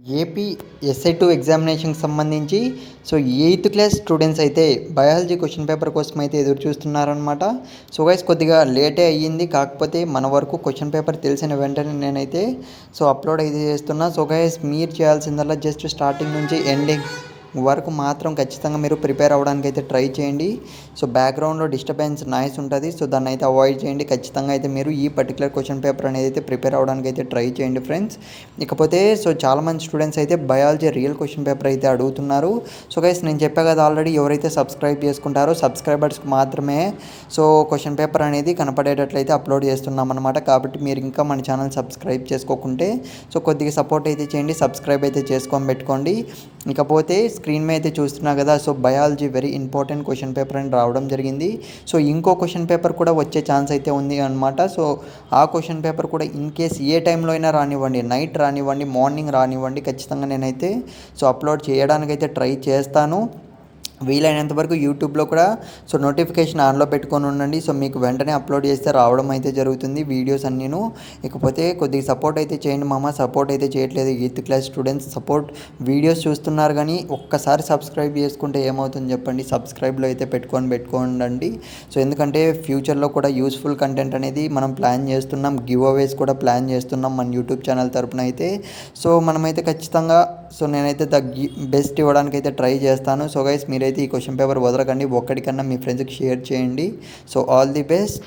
AP ఎస్ఐ2 ఎగ్జామినేషన్‌కి సంబంధించి eighth class students అయితే biology question paper కోసం అయితే ఎదురు చూస్తున్నారనమాట. గైస్ కొద్దిగా లేటే అయ్యింది. కాకపోతే మన వరకు క్వెషన్ పేపర్ తెలిసిన వెంటనే నేనైతే అప్లోడ్ అయితే చేస్తున్నా. గైస్ మీరు చేయాల్సిందల్లా జస్ట్ స్టార్టింగ్ నుంచి ఎండింగ్ వరకు మాత్రం ఖచ్చితంగా మీరు ప్రిపేర్ అవ్వడానికి అయితే ట్రై చేయండి. బ్యాక్‌గ్రౌండ్‌లో డిస్టర్బెన్స్ నాయిస్ ఉంటుంది. దాన్ని అయితే అవాయిడ్ చేయండి. ఖచ్చితంగా అయితే మీరు ఈ పర్టిక్యులర్ క్వెషన్ పేపర్ అనేది అయితే ప్రిపేర్ అవ్వడానికి అయితే ట్రై చేయండి ఫ్రెండ్స్. ఇకపోతే చాలామంది స్టూడెంట్స్ అయితే బయాలజీ రియల్ క్వెషన్ పేపర్ అయితే అడుగుతున్నారు. గైస్ నేను చెప్పా కదా ఆల్రెడీ, ఎవరైతే సబ్స్క్రైబ్ చేసుకుంటారో సబ్స్క్రైబర్స్కి మాత్రమే క్వెషన్ పేపర్ అనేది కనపడేటట్లయితే అప్లోడ్ చేస్తున్నాం అనమాట. కాబట్టి మీరు ఇంకా మన ఛానల్ సబ్స్క్రైబ్ చేసుకోకుంటే కొద్దిగా సపోర్ట్ అయితే చేయండి. సబ్స్క్రైబ్ అయితే చేసుకొని పెట్టుకోండి. ఇకపోతే స్క్రీన్ మీద అయితే చూస్తున్నా కదా, biology very important question paper అని రావడం జరిగింది. ఇంకో క్వెషన్ పేపర్ కూడా వచ్చే ఛాన్స్ అయితే ఉంది అనమాట. ఆ క్వెషన్ పేపర్ కూడా ఇన్ కేస్ ఏ టైంలో అయినా రానివ్వండి, నైట్ రానివ్వండి, మార్నింగ్ రానివ్వండి, ఖచ్చితంగా నేనైతే అప్లోడ్ చేయడానికైతే ట్రై చేస్తాను. వీలైనంత వరకు యూట్యూబ్లో కూడా నోటిఫికేషన్ ఆన్లో పెట్టుకొని ఉండండి. మీకు వెంటనే అప్లోడ్ చేస్తే రావడం అయితే జరుగుతుంది వీడియోస్ అన్నీను. ఇకపోతే కొద్దిగా సపోర్ట్ అయితే చేయండి మామ. సపోర్ట్ అయితే చేయట్లేదు ఎయిత్ క్లాస్ స్టూడెంట్స్. వీడియోస్ చూస్తున్నారు కానీ ఒక్కసారి సబ్స్క్రైబ్ చేసుకుంటే ఏమవుతుంది చెప్పండి. సబ్స్క్రైబ్లో అయితే పెట్టుకోండి. ఎందుకంటే ఫ్యూచర్లో కూడా యూస్ఫుల్ కంటెంట్ అనేది మనం ప్లాన్ చేస్తున్నాం. గివ్ అవేస్ కూడా ప్లాన్ చేస్తున్నాం మన యూట్యూబ్ ఛానల్ తరపున అయితే. మనమైతే ఖచ్చితంగా నేనైతే బెస్ట్ ఇవ్వడానికి అయితే ట్రై చేస్తాను. గైస్ మీరైతే ఈ క్వెషన్ పేపర్ వదలకండి. ఒక్కడికన్నా మీ ఫ్రెండ్స్కి షేర్ చేయండి. All the best.